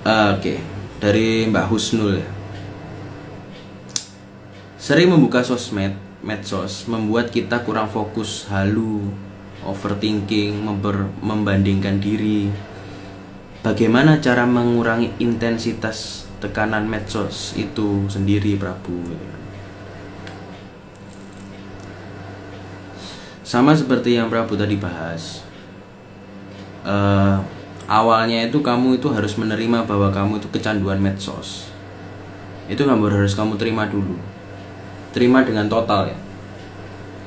Oke, dari Mbak Husnul ya. Sering membuka medsos membuat kita kurang fokus, halu, overthinking, membandingkan diri. Bagaimana cara mengurangi intensitas tekanan medsos itu sendiri, Prabu? Sama seperti yang Prabu tadi bahas. Awalnya itu kamu itu harus menerima bahwa kamu itu kecanduan medsos. Itu harus kamu terima dulu. Terima dengan total ya.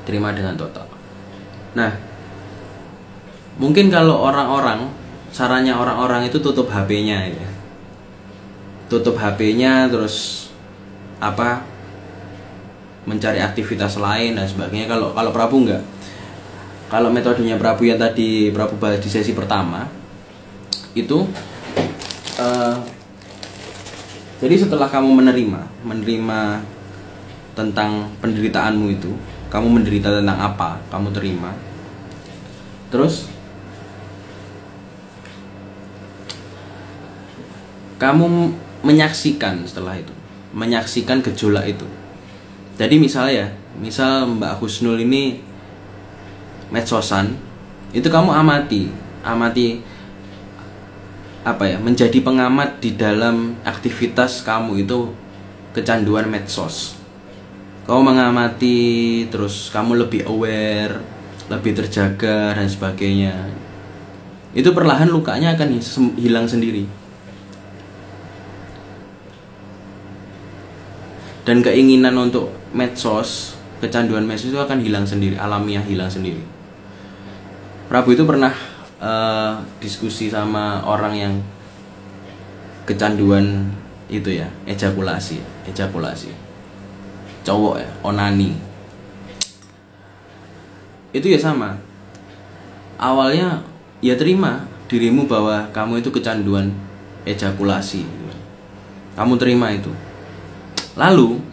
Terima dengan total. Nah, mungkin kalau sarannya orang-orang itu tutup HP-nya ya. Tutup HP-nya terus mencari aktivitas lain dan sebagainya. Kalau Prabu enggak. Kalau metodenya Prabu yang tadi Prabu bahas di sesi pertama itu jadi setelah kamu menerima tentang penderitaanmu itu, kamu menderita tentang apa, kamu terima. Terus kamu menyaksikan setelah itu, menyaksikan gejolak itu. Jadi misal Mbak Husnul ini medsosan, itu kamu amati menjadi pengamat di dalam aktivitas kamu itu kecanduan medsos. Kamu mengamati, terus kamu lebih aware, lebih terjaga dan sebagainya. Itu perlahan lukanya akan hilang sendiri. Dan keinginan untuk kecanduan medsos itu akan hilang sendiri, alamiah hilang sendiri. Prabu itu pernah diskusi sama orang yang kecanduan itu ya, ejakulasi. Cowok ya, onani. Itu ya sama. Awalnya ya terima dirimu bahwa kamu itu kecanduan ejakulasi. Kamu terima itu. Lalu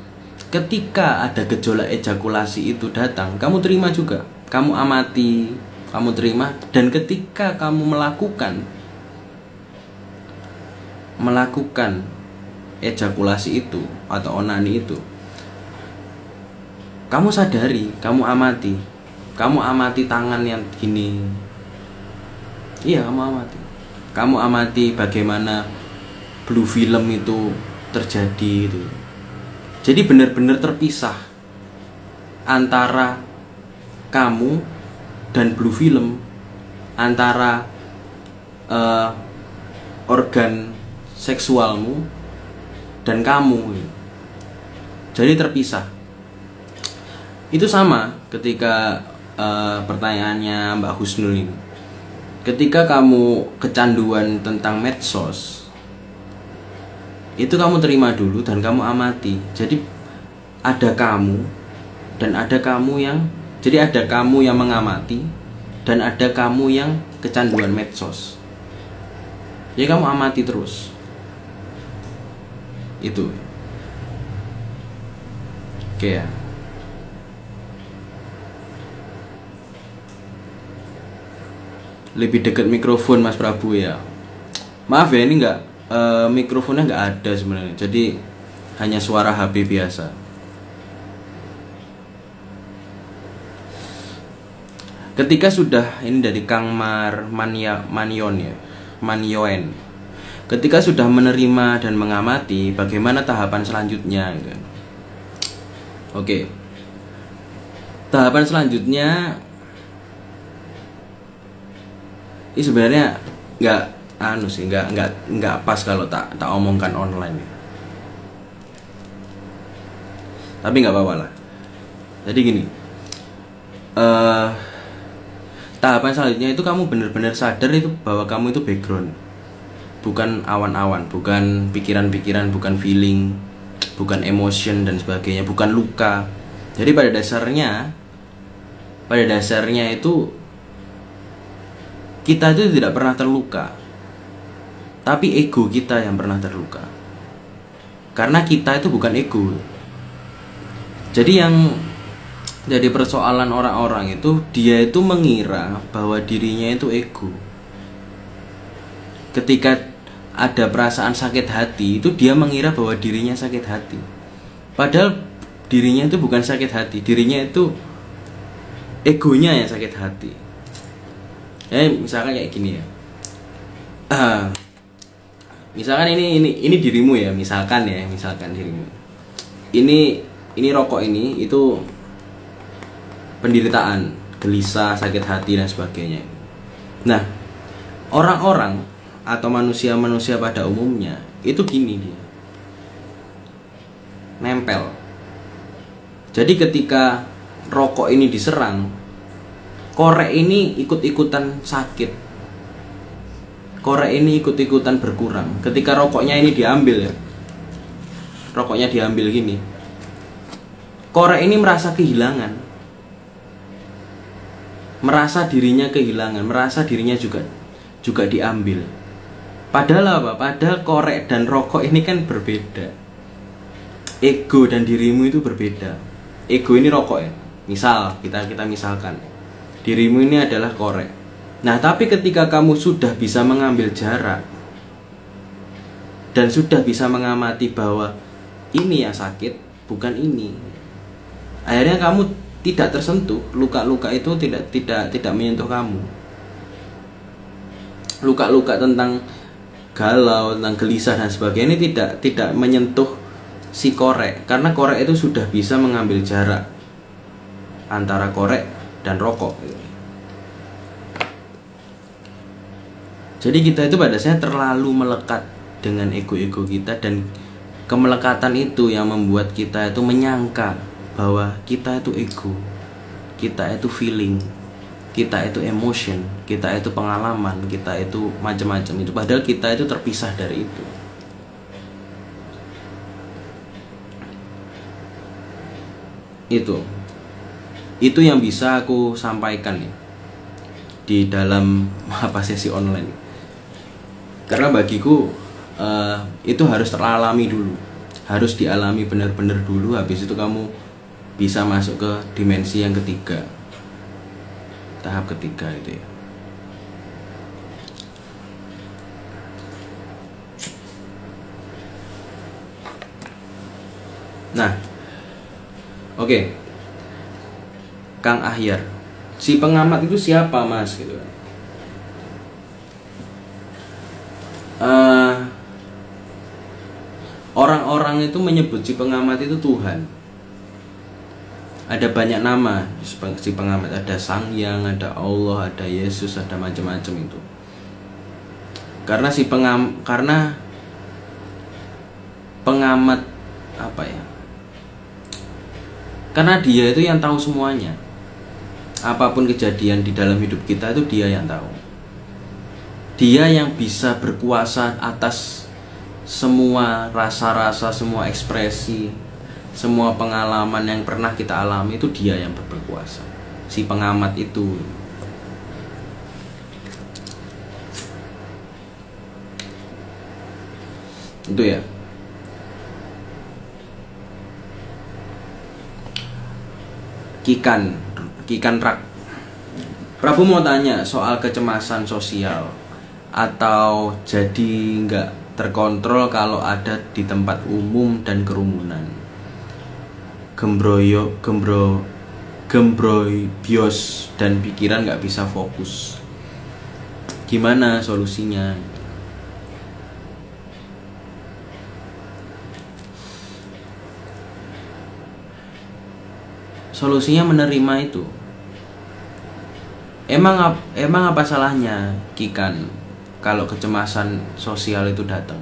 ketika ada gejolak ejakulasi itu datang, kamu terima juga. Kamu amati, kamu terima, dan ketika kamu melakukan ejakulasi itu atau onani itu, kamu sadari, kamu amati tangan yang gini. Iya, kamu amati bagaimana blue film itu terjadi itu. Jadi benar-benar terpisah antara kamu dan blue film, antara organ seksualmu dan kamu. Jadi terpisah. Itu sama ketika pertanyaannya Mbak Husnul ini. Ketika kamu kecanduan tentang medsos, itu kamu terima dulu dan kamu amati. Jadi ada kamu dan ada kamu yang, jadi ada kamu yang mengamati dan ada kamu yang kecanduan medsos. Jadi kamu amati terus. Itu. Oke ya. Lebih dekat mikrofon Mas Prabu ya. Maaf ya, ini mikrofonnya nggak ada sebenarnya. Jadi hanya suara HP biasa. Ketika sudah, ini dari Kang Manyoen. Ketika sudah menerima dan mengamati, bagaimana tahapan selanjutnya gitu. Oke. Tahapan selanjutnya ini sebenarnya nggak pas kalau tak omongkan online ya. Tapi nggak apa-apa lah. Jadi gini, tahapan selanjutnya itu kamu benar-benar sadar itu bahwa kamu itu background, bukan awan-awan, bukan pikiran-pikiran, bukan feeling, bukan emotion dan sebagainya, bukan luka. Jadi pada dasarnya itu kita itu tidak pernah terluka, tapi ego kita yang pernah terluka. Karena kita itu bukan ego. Jadi yang jadi persoalan orang-orang itu, dia itu mengira bahwa dirinya itu ego. Ketika ada perasaan sakit hati, itu dia mengira bahwa dirinya sakit hati. Padahal dirinya itu bukan sakit hati, dirinya itu egonya yang sakit hati. Misalkan kayak gini ya. Misalkan ini dirimu ya, misalkan dirimu. Ini rokok ini itu penderitaan, gelisah, sakit hati dan sebagainya. Nah, orang-orang atau manusia-manusia pada umumnya itu gini dia. Nempel. Jadi ketika rokok ini diserang, korek ini ikut-ikutan sakit. Korek ini ikut-ikutan berkurang. Ketika rokoknya ini diambil ya, rokoknya diambil gini, korek ini merasa kehilangan, merasa dirinya kehilangan, merasa dirinya juga diambil. Padahal apa? Padahal korek dan rokok ini kan berbeda. Ego dan dirimu itu berbeda. Ego ini rokok ya. Misal kita misalkan dirimu ini adalah korek. Nah, tapi ketika kamu sudah bisa mengambil jarak dan sudah bisa mengamati bahwa ini yang sakit, bukan ini, akhirnya kamu tidak tersentuh. Luka-luka itu tidak menyentuh kamu. Luka-luka tentang galau, tentang gelisah dan sebagainya ini tidak menyentuh si korek, karena korek itu sudah bisa mengambil jarak antara korek dan rokok. Jadi kita itu pada dasarnya terlalu melekat dengan ego-ego kita, dan kemelekatan itu yang membuat kita itu menyangka bahwa kita itu ego, kita itu feeling, kita itu emotion, kita itu pengalaman, kita itu macam-macam itu. Padahal kita itu terpisah dari itu. Itu yang bisa aku sampaikan ya di dalam sesi online. Karena bagiku itu harus teralami dulu, harus dialami benar-benar dulu. Habis itu kamu bisa masuk ke dimensi yang ketiga, tahap ketiga itu ya. Nah, oke. Kang Ahyar, si pengamat itu siapa mas gitu? Orang-orang itu menyebut si pengamat itu Tuhan. Ada banyak nama si pengamat, ada Sang Yang, ada Allah, ada Yesus, ada macam-macam itu. Karena pengamat apa ya? Karena dia itu yang tahu semuanya. Apapun kejadian di dalam hidup kita itu dia yang tahu. Dia yang bisa berkuasa atas semua rasa-rasa, semua ekspresi, semua pengalaman yang pernah kita alami, itu dia yang berkuasa. Si pengamat itu. Itu ya. Kikan Rak. Prabu mau tanya soal kecemasan sosial atau jadi nggak terkontrol kalau ada di tempat umum dan kerumunan. Gembroyos dan pikiran nggak bisa fokus. Gimana solusinya? Solusinya menerima itu. Emang apa salahnya Kikan kalau kecemasan sosial itu datang?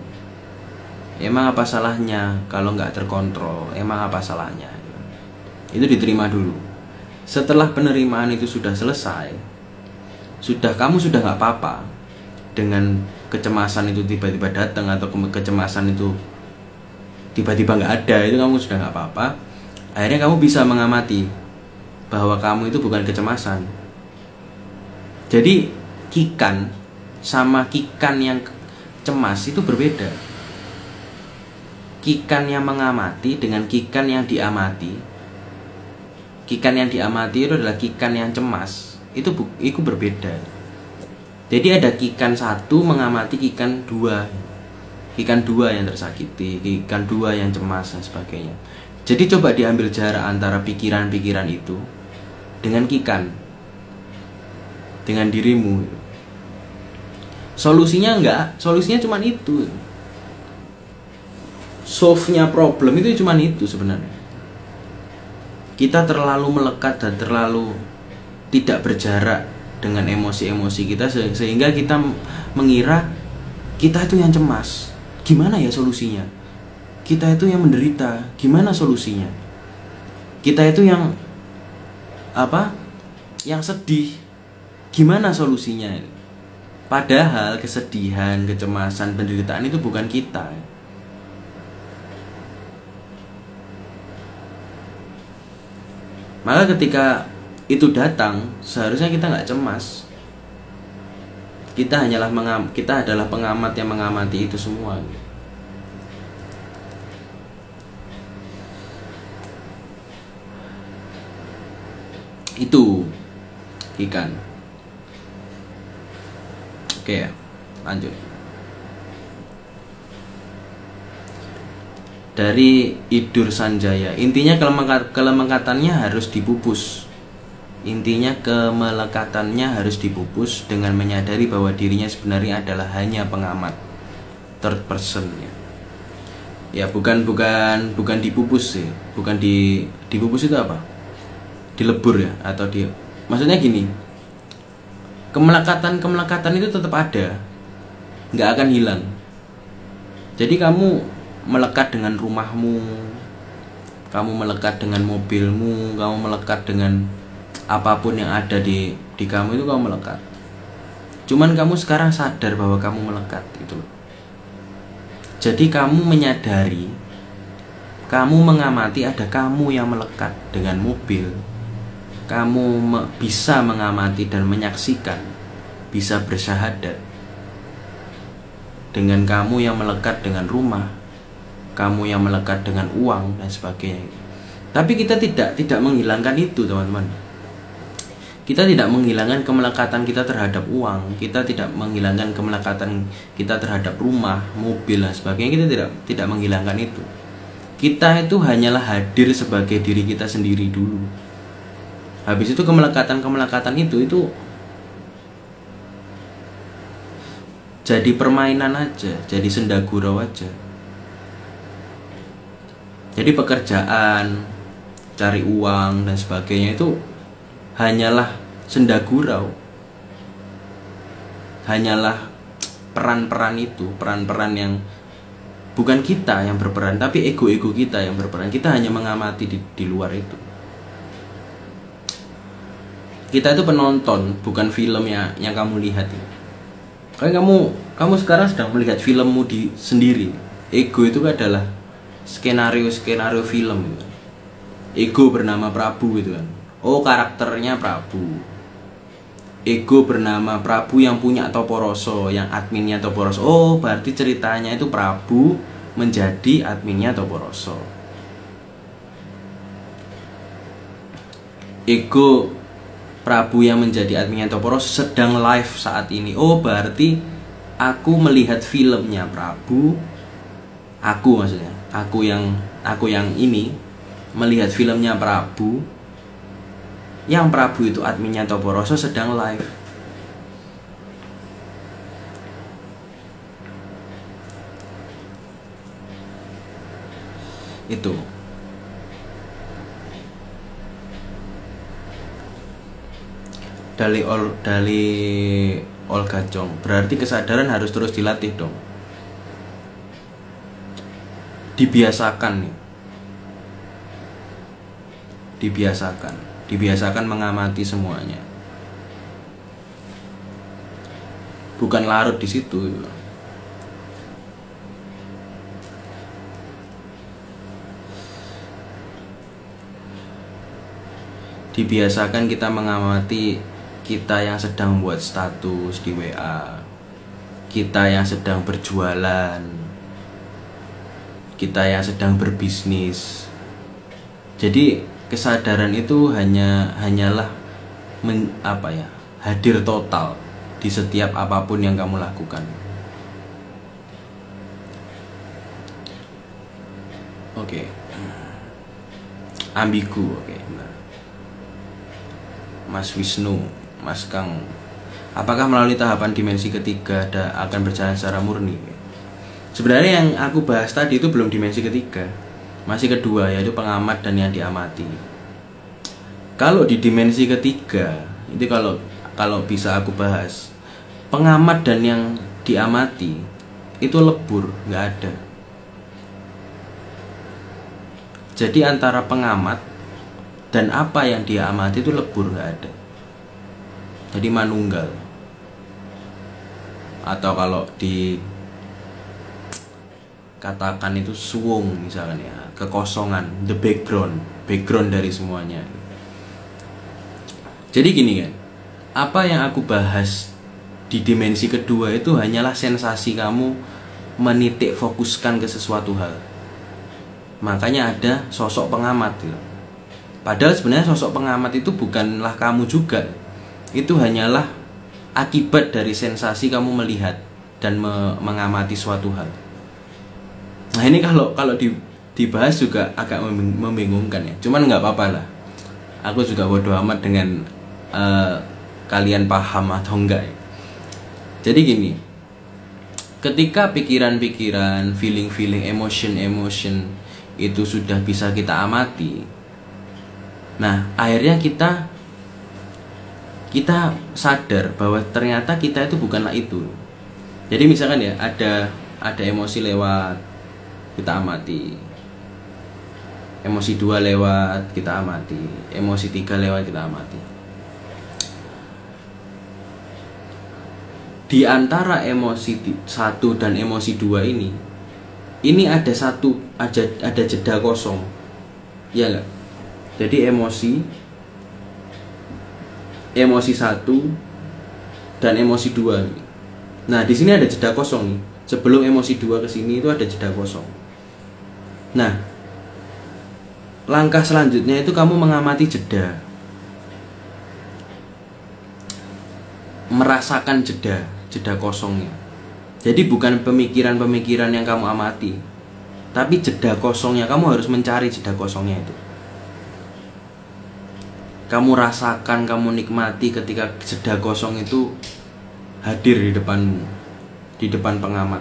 Emang apa salahnya kalau nggak terkontrol? Emang apa salahnya? Itu diterima dulu. Setelah penerimaan itu sudah selesai, kamu sudah nggak apa-apa dengan kecemasan itu tiba-tiba datang, atau kecemasan itu tiba-tiba nggak ada, itu kamu sudah nggak apa-apa. Akhirnya kamu bisa mengamati bahwa kamu itu bukan kecemasan. Jadi Kikan sama Kikan yang cemas itu berbeda. Kikan yang mengamati dengan Kikan yang diamati. Kikan yang diamati itu adalah Kikan yang cemas. Itu berbeda. Jadi ada Kikan 1 mengamati Kikan 2. Kikan dua yang tersakiti, Kikan dua yang cemas dan sebagainya. Jadi coba diambil jarak antara pikiran-pikiran itu dengan Kikan, dengan dirimu. Solusinya cuma itu. Solve-nya problem itu cuma itu sebenarnya. Kita terlalu melekat dan terlalu tidak berjarak dengan emosi-emosi kita, sehingga kita mengira kita itu yang cemas. Gimana ya solusinya? Kita itu yang menderita. Gimana solusinya? Kita itu yang yang sedih. Gimana solusinya? Padahal kesedihan, kecemasan, penderitaan itu bukan kita. Maka ketika itu datang, seharusnya kita nggak cemas. Kita adalah pengamat yang mengamati itu semua. Itu Kikan. Oke ya, lanjut. Dari Idur Sanjaya, intinya kelemekatannya harus dipupus. Intinya kemelekatannya harus dipupus dengan menyadari bahwa dirinya sebenarnya adalah hanya pengamat, third person ya. Ya bukan dipupus sih, dipupus itu apa? Dilebur ya, atau maksudnya gini, kemelekatan itu tetap ada, nggak akan hilang. Jadi kamu melekat dengan rumahmu, kamu melekat dengan mobilmu, kamu melekat dengan apapun yang ada di kamu itu, kamu melekat. Cuman kamu sekarang sadar bahwa kamu melekat itu. Jadi kamu menyadari, kamu mengamati ada kamu yang melekat dengan mobil. Kamu bisa mengamati dan menyaksikan, bisa bersyahadat dengan kamu yang melekat dengan rumah, kamu yang melekat dengan uang dan sebagainya. Tapi kita tidak menghilangkan itu, teman-teman. Kita tidak menghilangkan kemelekatan kita terhadap uang, kita tidak menghilangkan kemelekatan kita terhadap rumah, mobil dan sebagainya. Kita tidak menghilangkan itu. Kita itu hanyalah hadir sebagai diri kita sendiri dulu. Habis itu kemelekatan itu jadi permainan aja, jadi senda gurau aja. Jadi pekerjaan, cari uang dan sebagainya itu hanyalah senda gurau, hanyalah peran-peran itu, peran-peran yang bukan kita yang berperan, tapi ego-ego kita yang berperan. Kita hanya mengamati di luar itu. Kita itu penonton, bukan film yang kamu lihat. Kayak kamu sekarang sedang melihat filmmu sendiri. Ego itu adalah skenario film gitu. Ego bernama Prabu gitu kan. Oh, karakternya Prabu. Ego bernama Prabu yang punya Toporoso, yang adminnya Toporoso. Oh, berarti ceritanya itu Prabu menjadi adminnya Toporoso. Ego Prabu yang menjadi adminnya Toporoso sedang live saat ini. Oh, berarti aku melihat filmnya Prabu. Aku maksudnya, aku yang ini melihat filmnya Prabu. Yang Prabu itu adminnya Toporoso sedang live. Itu. Dari Olga Chong. Berarti kesadaran harus terus dilatih dong. Dibiasakan nih. Dibiasakan mengamati semuanya. Bukan larut di situ. Dibiasakan kita mengamati kita yang sedang membuat status di WA, kita yang sedang berjualan, kita yang sedang berbisnis. Jadi kesadaran itu hanyalah hadir total di setiap apapun yang kamu lakukan. Oke. Ambigu, oke, benar. Mas Wisnu, Mas Kang, apakah melalui tahapan dimensi ketiga akan berjalan secara murni? Sebenarnya yang aku bahas tadi itu belum dimensi ketiga, masih kedua, yaitu pengamat dan yang diamati. Kalau di dimensi ketiga itu kalau bisa aku bahas, pengamat dan yang diamati itu lebur, nggak ada. Jadi antara pengamat dan apa yang dia amati itu lebur, nggak ada. Jadi manunggal. Atau kalau dikatakan itu suwung misalkan ya, kekosongan, the background dari semuanya. Jadi gini kan, apa yang aku bahas di dimensi kedua itu hanyalah sensasi kamu menitik fokuskan ke sesuatu hal. Makanya ada sosok pengamat gitu. Padahal sebenarnya sosok pengamat itu bukanlah kamu juga. Itu hanyalah akibat dari sensasi kamu melihat dan mengamati suatu hal. Nah ini kalau dibahas juga agak membingungkan ya. Cuman nggak apa-apa lah. Aku juga bodo amat dengan kalian paham atau enggak ya. Jadi gini, ketika pikiran-pikiran, feeling-feeling, emotion itu sudah bisa kita amati, nah akhirnya kita sadar bahwa ternyata kita itu bukanlah itu. Jadi misalkan ya, ada emosi lewat, kita amati. Emosi 2 lewat, kita amati. Emosi 3 lewat, kita amati. Di antara emosi 1 dan emosi 2 ini ada jeda kosong. Ya enggak? Jadi emosi 1 dan emosi 2. Nah, di sini ada jeda kosong nih. Sebelum emosi 2 ke sini itu ada jeda kosong. Nah, langkah selanjutnya itu kamu mengamati jeda. Merasakan jeda kosongnya. Jadi bukan pemikiran-pemikiran yang kamu amati, tapi jeda kosongnya. Kamu harus mencari jeda kosongnya itu. Kamu rasakan, kamu nikmati ketika jeda kosong itu hadir di depanmu, di depan pengamat.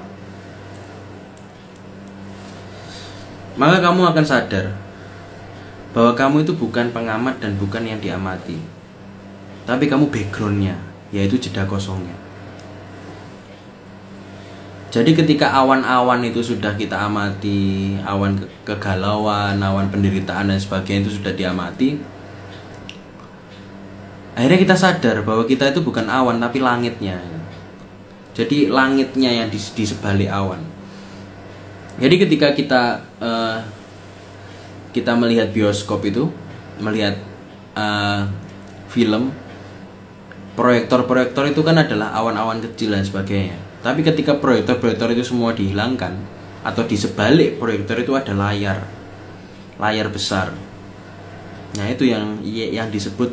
Maka kamu akan sadar bahwa kamu itu bukan pengamat dan bukan yang diamati, tapi kamu backgroundnya, yaitu jeda kosongnya. Jadi ketika awan-awan itu sudah kita amati, awan kegalauan, awan penderitaan dan sebagainya itu sudah diamati, akhirnya kita sadar bahwa kita itu bukan awan tapi langitnya. Jadi langitnya yang di sebalik awan. Jadi ketika kita melihat bioskop itu, melihat film, proyektor itu kan adalah awan-awan kecil dan sebagainya. Tapi ketika proyektor itu semua dihilangkan, atau di sebalik proyektor itu ada layar besar. Nah itu yang disebut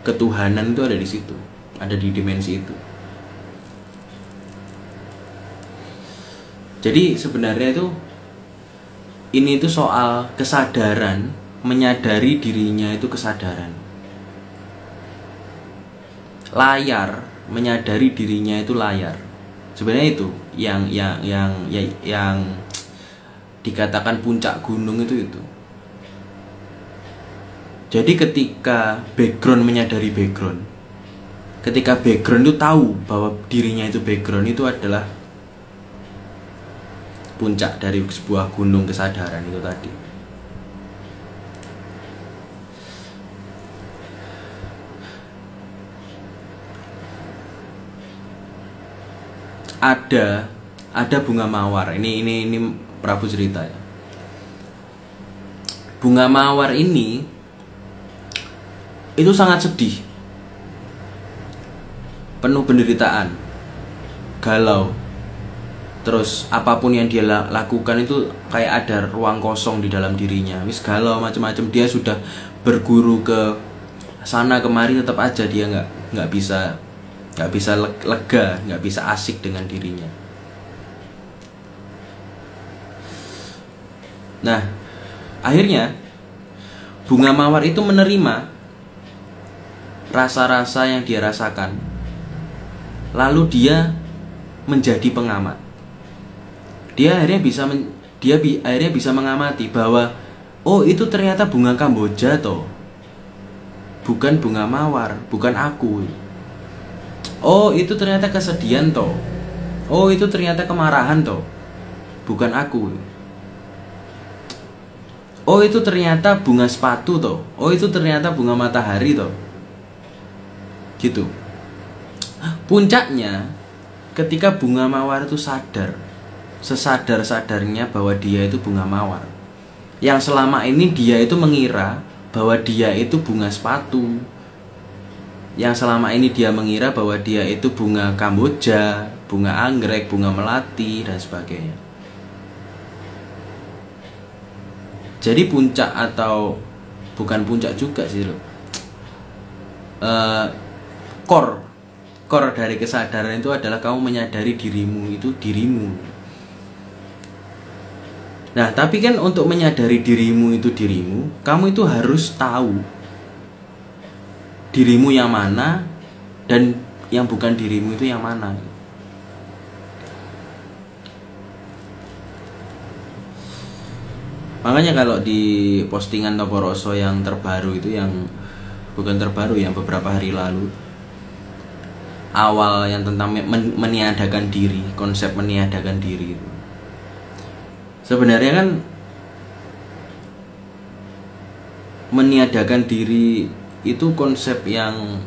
ketuhanan, itu ada di situ, ada di dimensi itu. Jadi sebenarnya ini soal kesadaran, menyadari dirinya itu kesadaran. Layar, menyadari dirinya itu layar. Sebenarnya itu yang dikatakan puncak gunung itu. Jadi ketika background menyadari background, ketika background itu tahu bahwa dirinya itu background, itu adalah puncak dari sebuah gunung kesadaran itu tadi. Ada bunga mawar. Ini Prabu cerita ya. Bunga mawar ini itu sangat sedih, penuh penderitaan, galau. Terus apapun yang dia lakukan itu kayak ada ruang kosong di dalam dirinya. Wis galau macam-macam. Dia sudah berguru ke sana kemari, tetap aja dia nggak bisa lega, nggak bisa asik dengan dirinya. Nah, akhirnya bunga mawar itu menerima rasa-rasa yang dia rasakan. Lalu dia menjadi pengamat. Dia akhirnya bisa mengamati bahwa oh, itu ternyata bunga Kamboja toh. Bukan bunga mawar, bukan aku. Oh, itu ternyata kesedihan toh. Oh, itu ternyata kemarahan toh. Bukan aku. Oh, itu ternyata bunga sepatu toh. Oh, itu ternyata bunga matahari toh. Gitu. Puncaknya ketika bunga mawar itu sadar, sesadar-sadarnya bahwa dia itu bunga mawar. Yang selama ini dia itu mengira bahwa dia itu bunga sepatu. Yang selama ini dia mengira bahwa dia itu bunga Kamboja, bunga anggrek, bunga melati, dan sebagainya. Jadi puncak, atau bukan puncak juga sih loh, core dari kesadaran itu adalah kamu menyadari dirimu itu dirimu. Nah, tapi kan untuk menyadari dirimu itu dirimu, kamu itu harus tahu dirimu yang mana dan yang bukan dirimu itu yang mana. Makanya kalau di postingan Toporoso yang terbaru itu, yang bukan terbaru, yang beberapa hari lalu, awal yang tentang meniadakan diri, konsep meniadakan diri itu, sebenarnya kan meniadakan diri itu konsep yang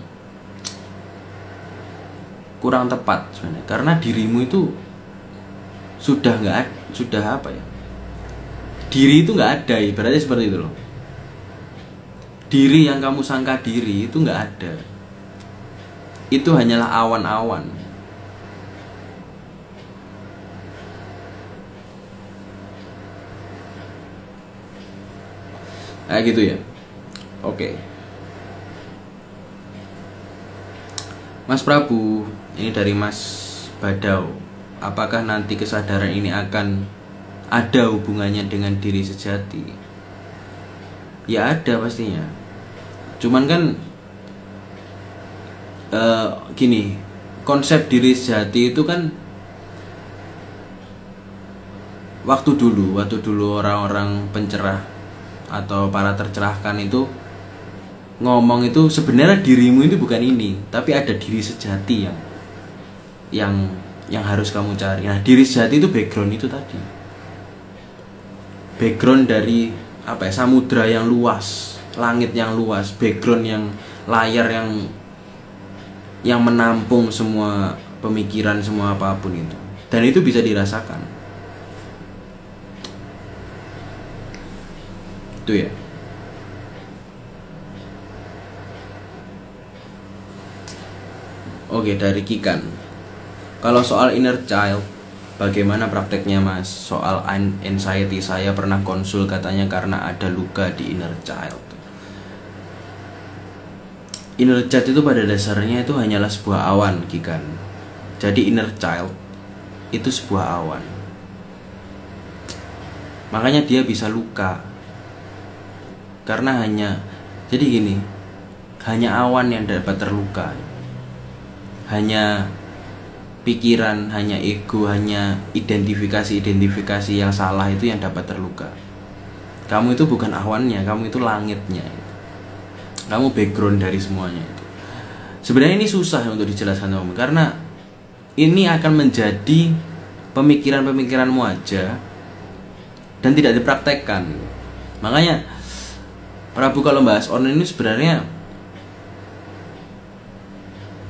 kurang tepat sebenarnya, karena dirimu itu sudah apa ya, diri itu nggak ada, ibaratnya seperti itu loh. Diri yang kamu sangka diri itu nggak ada. Itu hanyalah awan-awan. Kayak gitu ya. Oke. Mas Prabu, ini dari Mas Badau. Apakah nanti kesadaran ini akan ada hubungannya dengan diri sejati? Ya ada pastinya. Cuman kan gini, konsep diri sejati itu kan waktu dulu orang-orang pencerah atau para tercerahkan itu ngomong itu sebenarnya dirimu itu bukan ini, tapi ada diri sejati yang harus kamu cari. Nah, diri sejati itu background itu tadi. Background dari apa ya, samudra yang luas, langit yang luas, background yang layar yang menampung semua pemikiran, semua apapun itu. Dan itu bisa dirasakan. Itu ya. Oke, dari Kikan. Kalau soal inner child, bagaimana prakteknya Mas? Soal anxiety, saya pernah konsul, katanya karena ada luka di inner child. Inner child itu pada dasarnya itu hanyalah sebuah awan, Kikan. Jadi inner child itu sebuah awan. Makanya dia bisa luka. Karena jadi gini, hanya awan yang dapat terluka. Hanya pikiran, hanya ego, hanya identifikasi yang salah itu yang dapat terluka. Kamu itu bukan awannya, kamu itu langitnya. Kamu background dari semuanya itu. Sebenarnya ini susah untuk dijelaskan Om, karena ini akan menjadi pemikiran-pemikiranmu aja dan tidak dipraktekkan. Makanya Prabu kalau bahas online ini sebenarnya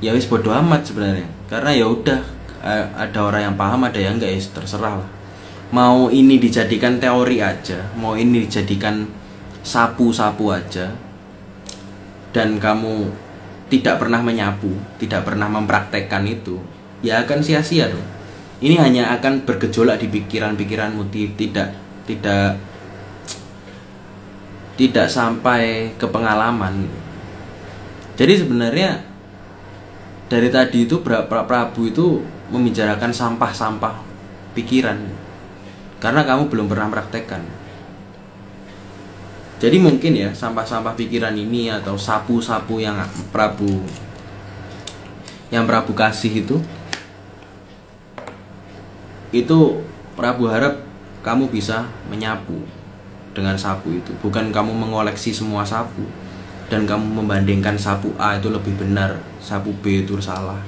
ya wis bodo amat sebenarnya, karena ya udah, ada orang yang paham, ada yang enggak, ya terserah lah. Mau ini dijadikan teori aja, mau ini dijadikan sapu-sapu aja, dan kamu tidak pernah menyapu, tidak pernah mempraktekkan itu, ya akan sia-sia dong. Ini hanya akan bergejolak di pikiran-pikiranmu, tidak sampai ke pengalaman gitu. Jadi sebenarnya dari tadi itu Prabu itu membicarakan sampah-sampah pikiran, karena kamu belum pernah praktekkan. Jadi mungkin ya sampah-sampah pikiran ini atau sapu-sapu yang Prabu kasih itu Prabu harap kamu bisa menyapu dengan sapu itu. Bukan kamu mengoleksi semua sapu dan kamu membandingkan sapu A itu lebih benar, sapu B itu salah,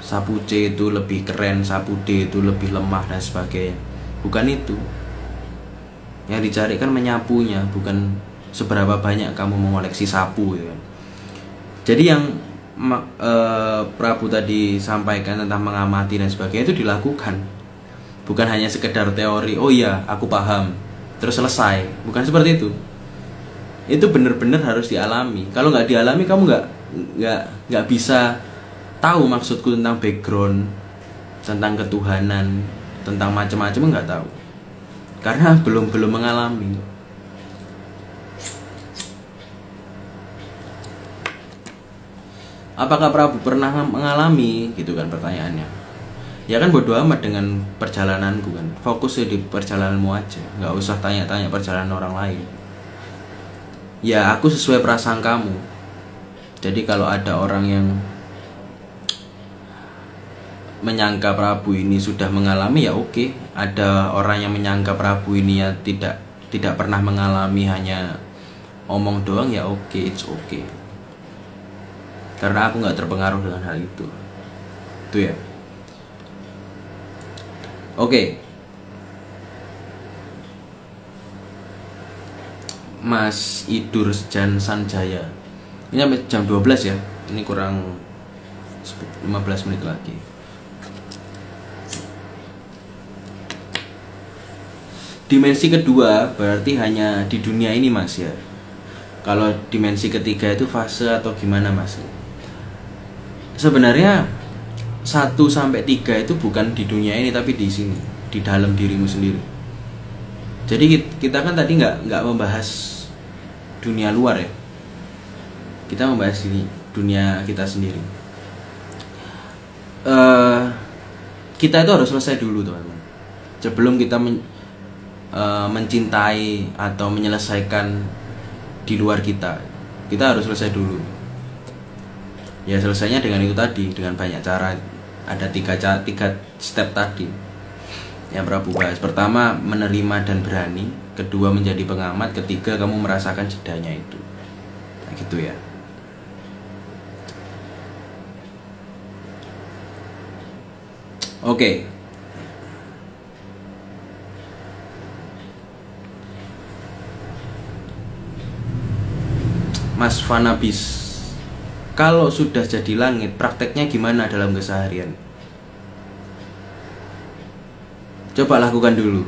sapu C itu lebih keren, sapu D itu lebih lemah dan sebagainya. Bukan itu. Yang dicari kan menyapunya, bukan seberapa banyak kamu mengoleksi sapu gitu kan. Jadi yang Prabu tadi sampaikan tentang mengamati dan sebagainya itu dilakukan. Bukan hanya sekedar teori, oh iya aku paham, terus selesai. Bukan seperti itu. Itu benar-benar harus dialami. Kalau nggak dialami kamu nggak bisa tahu maksudku tentang background, tentang ketuhanan, tentang macam-macam, nggak tahu. Karena belum mengalami. Apakah Prabu pernah mengalami? Gitu kan pertanyaannya. Ya kan bodo amat dengan perjalananku kan. Fokus di perjalananmu aja. Nggak usah tanya-tanya perjalanan orang lain. Ya aku sesuai perasaan kamu. Jadi kalau ada orang yang menyangka Prabu ini sudah mengalami, ya oke. Ada orang yang menyangka Prabu ini ya tidak pernah mengalami, hanya omong doang, ya oke, it's okay. Karena aku nggak terpengaruh dengan hal itu. Itu ya. Oke. Mas Idur Jan Sanjaya. Ini sampai jam 12 ya. Ini kurang 15 menit lagi. Dimensi kedua berarti hanya di dunia ini Mas ya. Kalau dimensi ketiga itu fase atau gimana Mas? Sebenarnya 1 sampai 3 itu bukan di dunia ini tapi di sini, di dalam dirimu sendiri. Jadi kita kan tadi nggak membahas dunia luar ya. Kita membahas ini dunia kita sendiri. Kita itu harus selesai dulu teman-teman. Sebelum kita mencintai atau menyelesaikan di luar kita harus selesai dulu. Ya selesainya dengan itu tadi, dengan banyak cara. Ada tiga step tadi yang Prabu bahas. Pertama, menerima dan berani. Kedua, menjadi pengamat. Ketiga, kamu merasakan jedanya itu. Nah, gitu ya. Oke. Mas Vanabis, kalau sudah jadi langit, prakteknya gimana dalam keseharian? Coba lakukan dulu.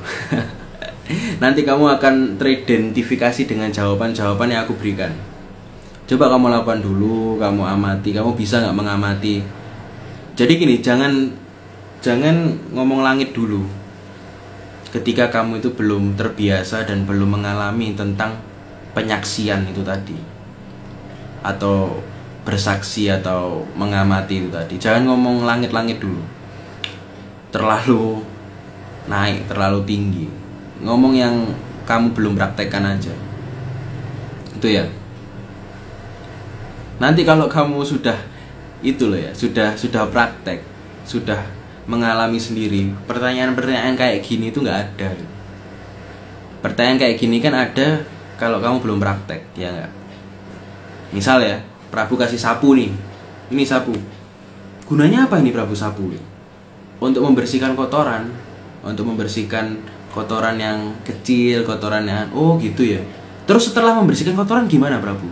Nanti kamu akan teridentifikasi dengan jawaban-jawaban yang aku berikan. Coba kamu lakukan dulu, kamu amati, kamu bisa nggak mengamati. Jadi gini, jangan ngomong langit dulu. Ketika kamu itu belum terbiasa dan belum mengalami tentang penyaksian itu tadi, atau bersaksi atau mengamati itu tadi. Jangan ngomong langit-langit dulu. Terlalu naik, terlalu tinggi. Ngomong yang kamu belum praktekkan aja. Itu ya. Nanti kalau kamu sudah itu loh ya, sudah praktek, sudah mengalami sendiri, pertanyaan-pertanyaan kayak gini itu nggak ada. Pertanyaan kayak gini kan ada kalau kamu belum praktek, ya nggak? Misal ya, Prabu kasih sapu nih. Ini sapu. Gunanya apa ini Prabu sapu? Untuk membersihkan kotoran. Untuk membersihkan kotoran yang kecil, kotoran yang gitu ya. Terus setelah membersihkan kotoran gimana Prabu?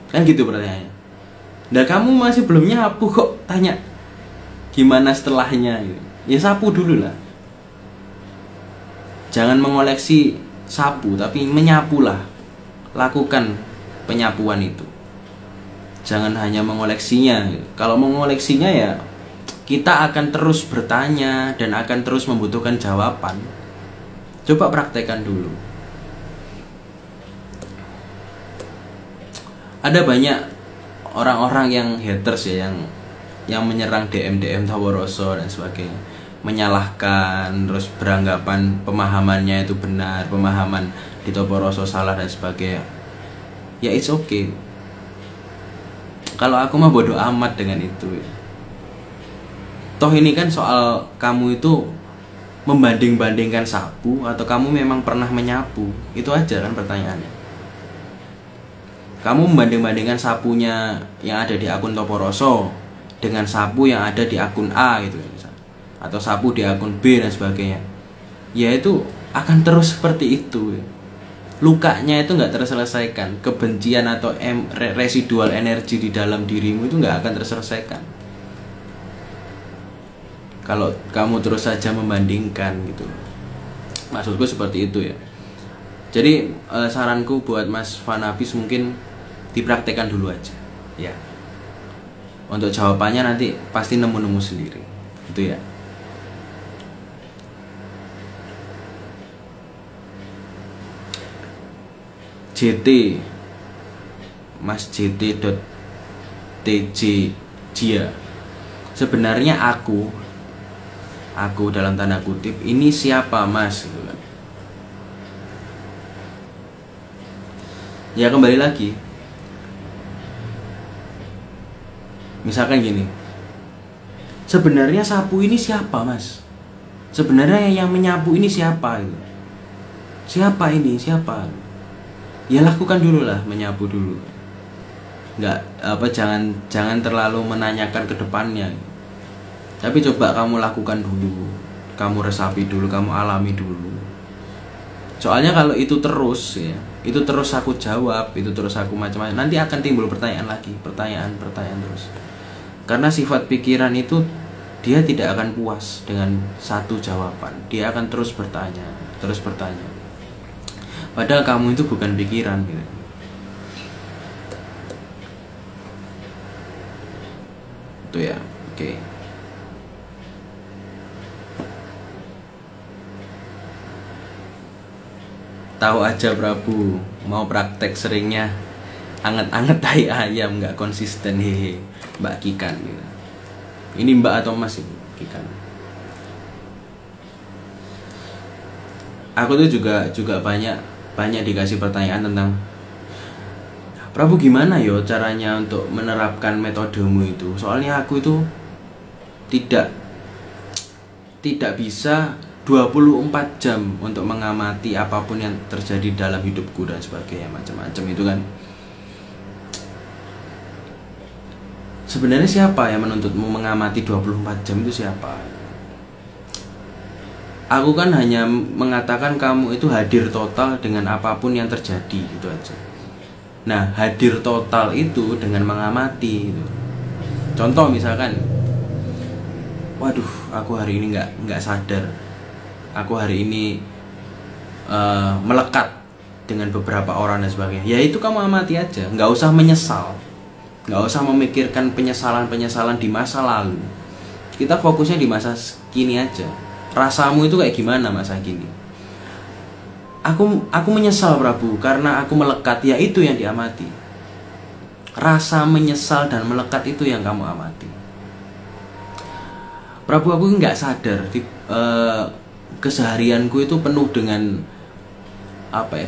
Kan gitu pertanyaannya. Nah kamu masih belum nyapu kok tanya gimana setelahnya gitu. Ya sapu dulu lah. Jangan mengoleksi sapu, tapi menyapulah. Lakukan penyapuan itu. Jangan hanya mengoleksinya. Kalau mengoleksinya ya kita akan terus bertanya dan akan terus membutuhkan jawaban. Coba praktekkan dulu. Ada banyak orang-orang yang haters ya, yang menyerang DM Taworoso dan sebagainya, menyalahkan, terus beranggapan pemahamannya itu benar, pemahaman di Taworoso salah dan sebagainya. ya it's okay. Kalau aku mah bodoh amat dengan itu. Toh ini kan soal kamu itu membanding-bandingkan sapu atau kamu memang pernah menyapu. Itu aja kan pertanyaannya. Kamu membanding-bandingkan sapunya yang ada di akun Toporoso dengan sapu yang ada di akun A gitu misalnya, atau sapu di akun B dan sebagainya. Ya itu akan terus seperti itu. Lukanya itu nggak terselesaikan. Kebencian atau residual energi di dalam dirimu itu nggak akan terselesaikan kalau kamu terus saja membandingkan gitu. Maksudku seperti itu ya. Jadi saranku buat Mas Vanapis mungkin dipraktekkan dulu aja ya. Untuk jawabannya nanti pasti nemu-nemu sendiri gitu ya. JT Mas JT.tj Jia, sebenarnya aku dalam tanda kutip ini siapa Mas gitu kan. Ya kembali lagi, misalkan gini, sebenarnya sapu ini siapa Mas, sebenarnya yang menyapu ini siapa gitu. Siapa ini, siapa? Ya lakukan dulu lah, menyapu dulu. Jangan terlalu menanyakan ke depannya. Tapi coba kamu lakukan dulu. Kamu resapi dulu, kamu alami dulu. Soalnya kalau itu terus ya, itu terus aku jawab, itu terus aku macam-macam, nanti akan timbul pertanyaan lagi, pertanyaan terus. Karena sifat pikiran itu dia tidak akan puas dengan satu jawaban. Dia akan terus bertanya. Padahal kamu itu bukan pikiran gitu. Itu ya, oke. Tahu aja Prabu, mau praktek seringnya anget-anget tai ayam, nggak konsisten. Hehe, Mbak Kikan gitu. Ini Mbak atau Mas itu Kikan. Aku tuh juga banyak dikasih pertanyaan tentang Prabu gimana yo caranya untuk menerapkan metodemu itu. Soalnya aku itu tidak bisa 24 jam untuk mengamati apapun yang terjadi dalam hidupku dan sebagainya, macam-macam itu kan. Sebenarnya siapa yang menuntutmu mengamati 24 jam itu siapa? Aku kan hanya mengatakan kamu itu hadir total dengan apapun yang terjadi, gitu aja. Nah, hadir total itu dengan mengamati gitu. Contoh misalkan, waduh, aku hari ini nggak sadar. Aku hari ini melekat dengan beberapa orang dan sebagainya. Ya itu kamu amati aja, nggak usah menyesal, nggak usah memikirkan penyesalan di masa lalu. Kita fokusnya di masa kini aja. Rasamu itu kayak gimana masa kini? Aku menyesal Prabu karena aku melekat. Ya itu yang diamati. Rasa menyesal dan melekat itu yang kamu amati. Prabu, aku nggak sadar keseharianku itu penuh dengan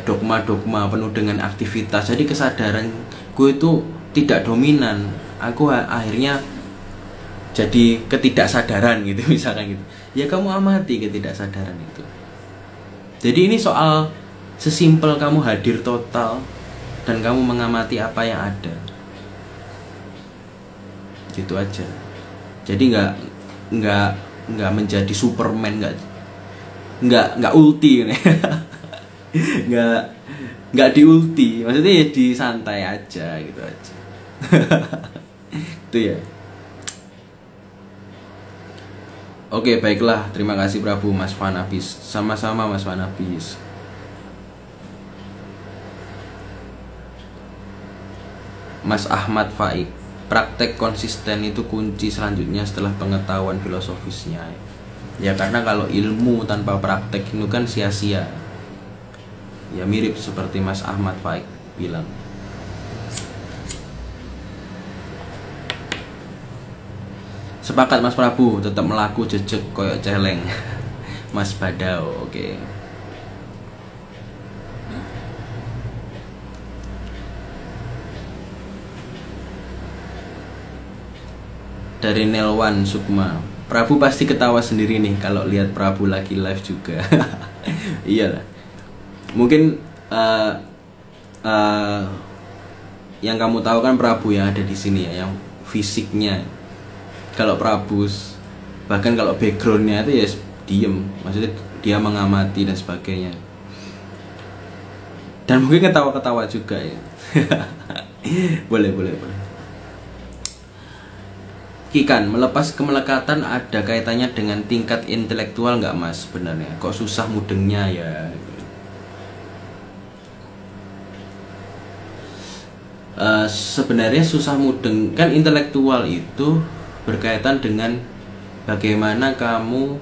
dogma-dogma, penuh dengan aktivitas. Jadi kesadaranku itu tidak dominan. Aku akhirnya jadi ketidaksadaran gitu misalkan gitu. Ya kamu amati ketidaksadaran itu. Jadi ini soal sesimpel kamu hadir total dan kamu mengamati apa yang ada. Gitu aja. Jadi nggak menjadi Superman, nggak ulti nggak di ulti, maksudnya ya di santai aja gitu aja. Itu ya. Oke, baiklah, terima kasih Prabu Mas Vanapis. Sama-sama Mas Vanapis. Mas Ahmad Faik, praktek konsisten itu kunci selanjutnya setelah pengetahuan filosofisnya. Ya karena kalau ilmu tanpa praktek itu kan sia-sia. Ya mirip seperti Mas Ahmad Faik bilang. Sepakat Mas Prabu, tetap melaku jejek koyok celeng. Mas Badao, oke. dari Nelwan Sukma. Prabu pasti ketawa sendiri nih kalau lihat Prabu lagi live juga. Iyalah. Mungkin yang kamu tahu kan Prabu yang ada di sini ya, yang fisiknya. Kalau Prabu bahkan kalau backgroundnya itu ya diem, maksudnya dia mengamati dan sebagainya. Dan mungkin ketawa-ketawa juga ya. boleh. Kikan, melepas kemelekatan ada kaitannya dengan tingkat intelektual nggak mas sebenarnya? Kok susah mudengnya ya? Sebenarnya susah mudeng kan, intelektual itu berkaitan dengan bagaimana kamu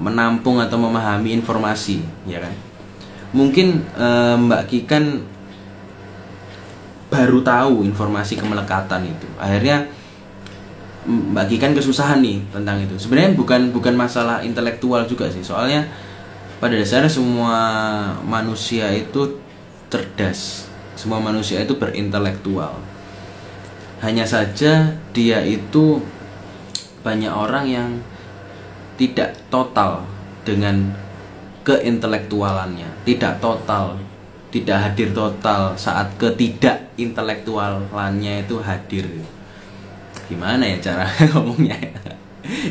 menampung atau memahami informasi, ya kan? Mungkin Mbak Kikan baru tahu informasi kemelekatan itu, akhirnya Mbak Kikan kesusahan nih tentang itu. Sebenarnya bukan masalah intelektual juga sih, soalnya pada dasarnya semua manusia itu cerdas, semua manusia itu berintelektual. Hanya saja dia itu banyak orang yang tidak total dengan keintelektualannya, tidak total, tidak hadir total saat ketidakintelektualannya itu hadir. Gimana ya cara ngomongnya?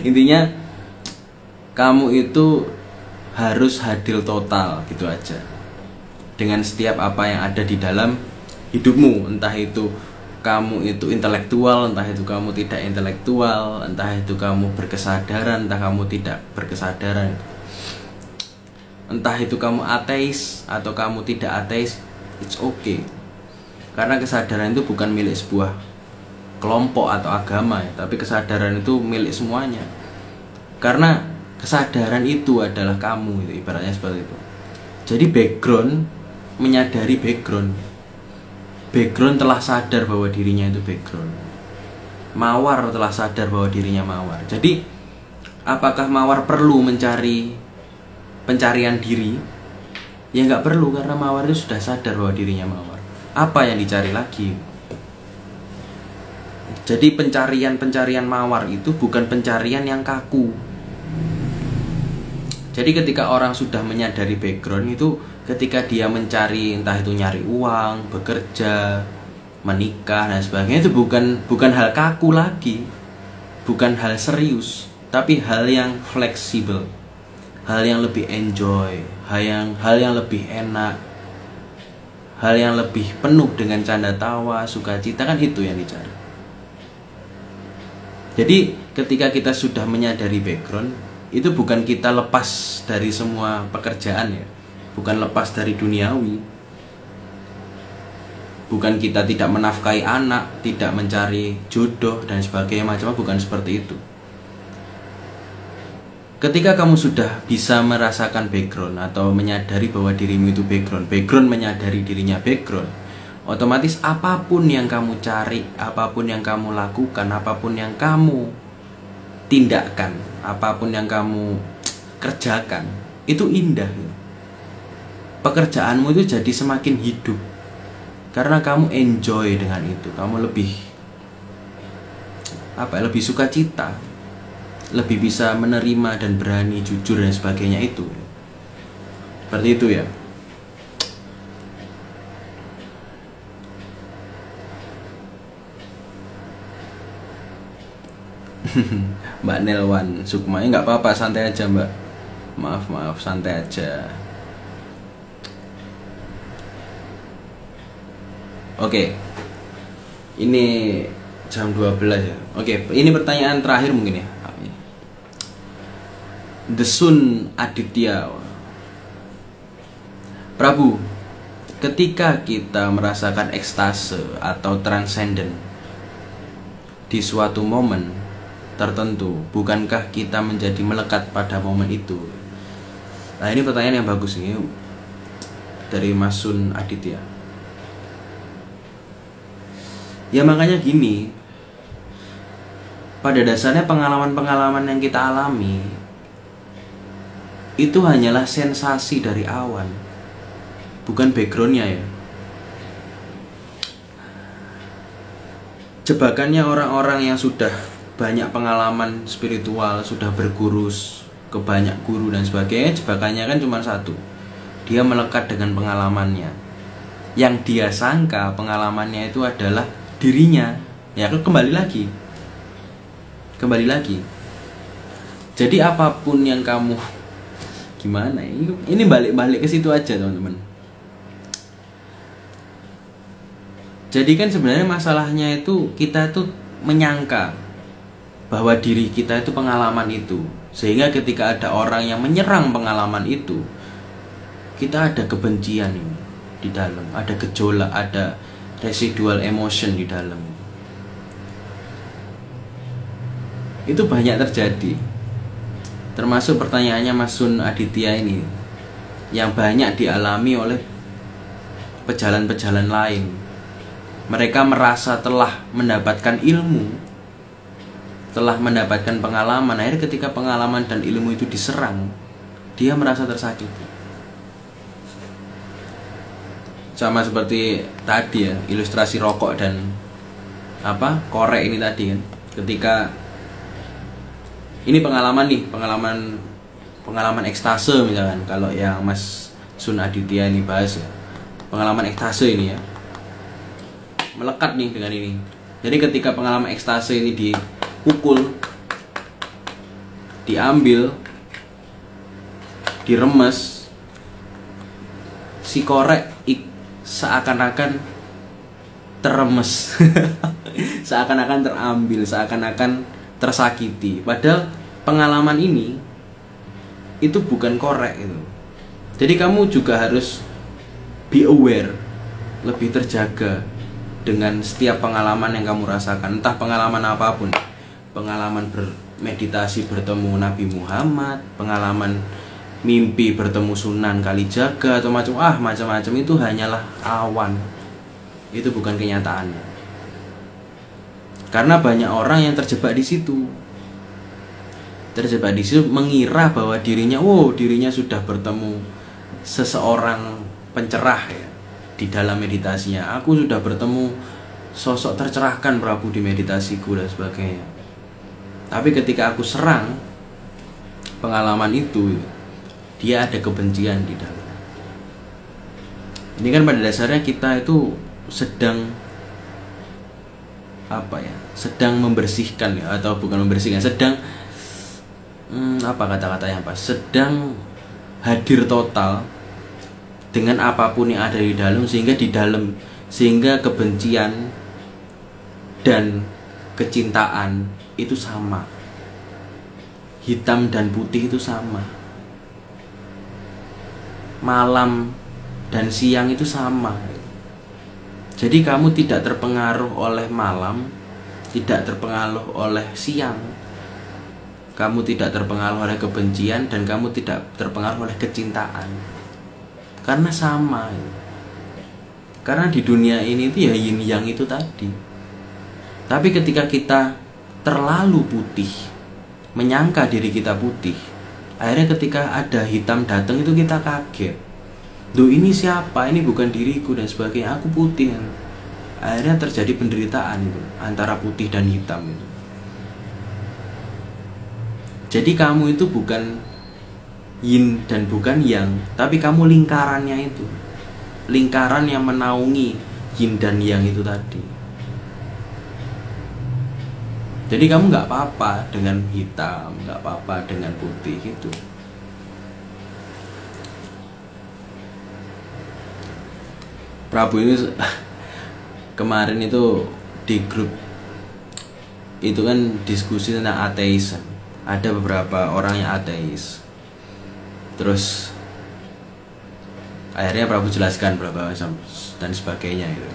Intinya kamu itu harus hadir total gitu aja dengan setiap apa yang ada di dalam hidupmu, entah itu kamu itu intelektual, entah itu kamu tidak intelektual, entah itu kamu berkesadaran, entah kamu tidak berkesadaran, entah itu kamu ateis atau kamu tidak ateis, it's okay. Karena kesadaran itu bukan milik sebuah kelompok atau agama ya, tapi kesadaran itu milik semuanya. Karena kesadaran itu adalah kamu, itu ibaratnya seperti itu. Jadi background menyadari background telah sadar bahwa dirinya itu background. Mawar telah sadar bahwa dirinya mawar. Jadi apakah mawar perlu mencari pencarian diri? Ya nggak perlu, karena mawar itu sudah sadar bahwa dirinya mawar. Apa yang dicari lagi? Jadi pencarian mawar itu bukan pencarian yang kaku. Jadi ketika orang sudah menyadari background itu, ketika dia mencari, entah itu nyari uang, bekerja, menikah dan sebagainya, itu bukan hal kaku lagi, bukan hal serius, tapi hal yang fleksibel, hal yang lebih enjoy, hal yang lebih enak, hal yang lebih penuh dengan canda tawa, sukacita, kan itu yang dicari. Jadi ketika kita sudah menyadari background, itu bukan kita lepas dari semua pekerjaan ya, bukan lepas dari duniawi, bukan kita tidak menafkahi anak, tidak mencari jodoh dan sebagainya macam, bukan seperti itu. Ketika kamu sudah bisa merasakan background atau menyadari bahwa dirimu itu background menyadari dirinya background, otomatis apapun yang kamu cari, apapun yang kamu lakukan, apapun yang kamu tindakan, apapun yang kamu kerjakan, itu indah. Pekerjaanmu itu jadi semakin hidup karena kamu enjoy dengan itu. Kamu lebih lebih sukacita, lebih bisa menerima dan berani jujur dan sebagainya itu. Seperti itu ya. Mbak Nelwan Sukma, nggak apa-apa, santai aja Mbak. Maaf, santai aja. Oke. Ini jam 12 ya. Oke, ini pertanyaan terakhir mungkin ya. The Sun Aditya. Prabu, ketika kita merasakan ekstase atau transcendent di suatu momen tertentu, bukankah kita menjadi melekat pada momen itu? Nah, ini pertanyaan yang bagus nih dari Mas Sun Aditya. Ya makanya gini, pada dasarnya pengalaman-pengalaman yang kita alami itu hanyalah sensasi dari awan, bukan backgroundnya ya. jebakannya orang-orang yang sudah banyak pengalaman spiritual, sudah berguru ke banyak guru dan sebagainya, jebakannya kan cuma satu. Dia melekat dengan pengalamannya. Yang dia sangka pengalamannya itu adalah dirinya. Ya, kembali lagi. Jadi apapun yang kamu gimana ini balik ke situ aja, teman-teman. Jadi kan sebenarnya masalahnya itu kita tuh menyangka bahwa diri kita itu pengalaman itu, sehingga ketika ada orang yang menyerang pengalaman itu, kita ada kebencian ini di dalam, ada gejolak, ada residual emotion di dalam. Itu banyak terjadi. Termasuk pertanyaannya Mas Sun Aditya ini yang banyak dialami oleh pejalan-pejalan lain. Mereka merasa telah mendapatkan ilmu, telah mendapatkan pengalaman. Akhirnya ketika pengalaman dan ilmu itu diserang, dia merasa tersakiti. Sama seperti tadi ya, ilustrasi rokok dan korek ini tadi kan. Ketika ini pengalaman ekstase misalkan, kalau yang Mas Sun Aditya ini bahas ya, pengalaman ekstase ini ya, melekat nih dengan ini. Jadi ketika pengalaman ekstase ini dipukul, diambil, diremes, si korek seakan-akan terremes, seakan-akan terambil, seakan-akan tersakiti. Padahal pengalaman ini itu bukan korek itu. Jadi kamu juga harus be aware, lebih terjaga dengan setiap pengalaman yang kamu rasakan. Entah pengalaman apapun, pengalaman bermeditasi bertemu Nabi Muhammad, pengalaman mimpi bertemu Sunan Kalijaga, atau macam-macam, itu hanyalah awan. Itu bukan kenyataannya. Karena banyak orang yang terjebak di situ. Mengira bahwa dirinya sudah bertemu seseorang pencerah ya. Di dalam meditasinya, aku sudah bertemu sosok tercerahkan Prabu di meditasiku dan sebagainya. Tapi ketika aku serang pengalaman itu, dia ada kebencian di dalam. Ini kan pada dasarnya kita itu sedang sedang membersihkan ya, atau bukan membersihkan, sedang kata-katanya apa? Sedang hadir total dengan apapun yang ada di dalam, sehingga kebencian dan kecintaan itu sama, hitam dan putih itu sama, malam dan siang itu sama. Jadi kamu tidak terpengaruh oleh malam, tidak terpengaruh oleh siang, kamu tidak terpengaruh oleh kebencian, dan kamu tidak terpengaruh oleh kecintaan. Karena sama. Karena di dunia ini itu ya yin yang itu tadi. Tapi ketika kita terlalu putih, menyangka diri kita putih, akhirnya ketika ada hitam datang itu kita kaget. Duh, ini siapa? Ini bukan diriku dan sebagainya. Aku putih. Akhirnya terjadi penderitaan itu antara putih dan hitam itu. Jadi kamu itu bukan yin dan bukan yang, tapi kamu lingkarannya itu, lingkaran yang menaungi yin dan yang itu tadi. Jadi kamu nggak apa-apa dengan hitam, nggak apa-apa dengan putih gitu. Prabu ini kemarin itu di grup itu kan diskusi tentang ateis. Ada beberapa orang yang ateis. Terus akhirnya Prabu jelaskan berapa dan sebagainya gitu.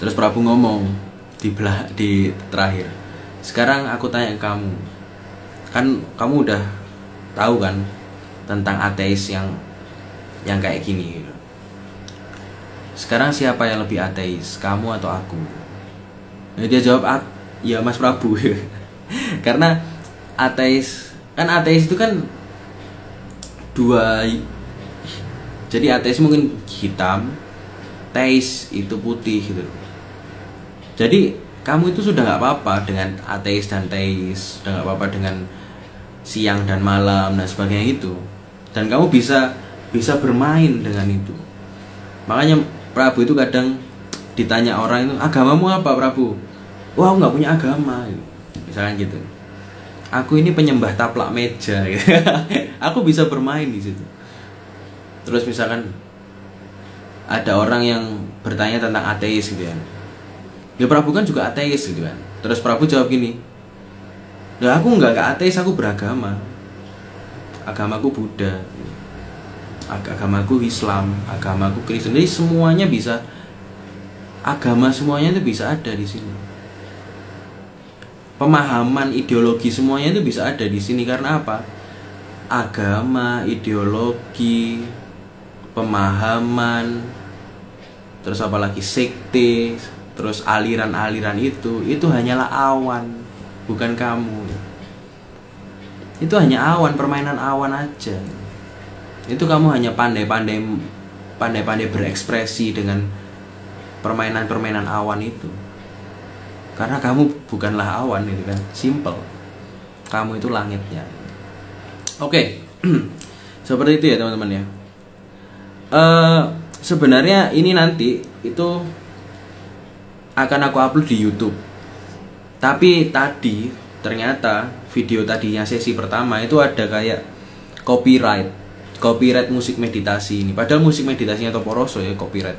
Terus Prabu ngomong di terakhir, sekarang aku tanya kamu, kan kamu udah tahu kan tentang ateis yang kayak gini gitu. Sekarang siapa yang lebih ateis, kamu atau aku? Nah, dia jawab, ya Mas Prabu. Karena ateis itu kan dua. Jadi ateis mungkin hitam, teis itu putih gitu. Jadi kamu itu sudah nggak apa-apa dengan ateis dan teis, sudah nggak apa-apa dengan siang dan malam dan sebagainya itu, dan kamu bisa bermain dengan itu. Makanya Prabu itu kadang ditanya orang itu, agamamu apa Prabu? Wah, aku nggak punya agama, misalkan gitu. Aku ini penyembah taplak meja, gitu. Aku bisa bermain di situ. Terus misalkan ada orang yang bertanya tentang ateis gitu kan, ya Prabu kan juga ateis gitu kan. Terus Prabu jawab gini, ya aku nggak ateis, aku beragama. Agamaku Buddha, agamaku Islam, agamaku Kristen. Jadi semuanya bisa, agama semuanya itu bisa ada di sini. Pemahaman ideologi semuanya itu bisa ada di sini. Karena apa? Agama, ideologi, pemahaman, terus apalagi sekte, terus aliran-aliran itu hanyalah awan, bukan kamu. Itu hanya awan, permainan awan aja. Itu kamu hanya pandai-pandai berekspresi dengan permainan-permainan awan itu. Karena kamu bukanlah awan, itu kan simple. Kamu itu langitnya. Oke. Seperti itu ya teman-teman ya. Sebenarnya ini nanti itu akan aku upload di YouTube. Tapi tadi ternyata video tadinya sesi pertama itu ada kayak copyright musik meditasi ini. Padahal musik meditasinya Toporoso ya copyright.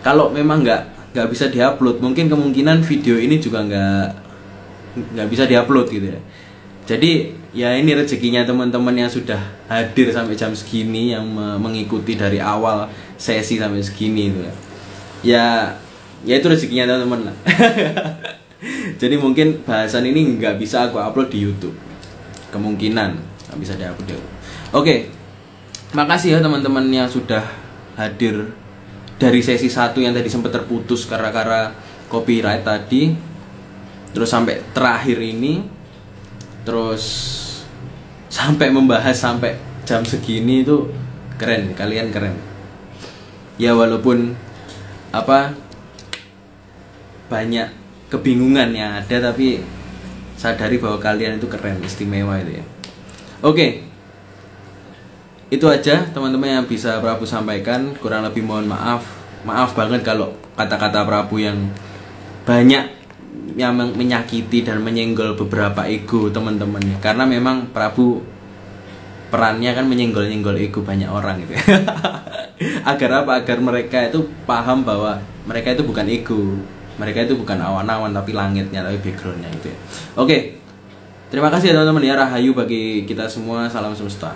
Kalau memang nggak bisa diupload, mungkin kemungkinan video ini juga nggak bisa diupload gitu ya. Jadi ya ini rezekinya teman-teman yang sudah hadir sampai jam segini, yang mengikuti dari awal sesi sampai segini itu ya. Ya itu rezekinya teman-teman lah. Jadi mungkin bahasan ini nggak bisa aku upload di YouTube, kemungkinan nggak bisa diupload. Oke, makasih ya teman-teman yang sudah hadir dari sesi 1 yang tadi sempat terputus karena copyright tadi, terus sampai terakhir ini, terus sampai membahas sampai jam segini. Itu keren, kalian keren ya. Walaupun banyak kebingungan yang ada, tapi sadari bahwa kalian itu keren, istimewa itu ya. Oke, itu aja teman-teman yang bisa Prabu sampaikan. Kurang lebih mohon maaf banget kalau kata-kata Prabu yang banyak yang menyakiti dan menyenggol beberapa ego teman-teman ya. Karena memang Prabu perannya kan menyenggol-nyenggol ego banyak orang gitu ya. Agar apa? Agar mereka itu paham bahwa mereka itu bukan ego, mereka itu bukan awan-awan tapi langitnya, tapi backgroundnya gitu ya. Oke, terima kasih ya teman-teman ya. Rahayu bagi kita semua, salam semesta.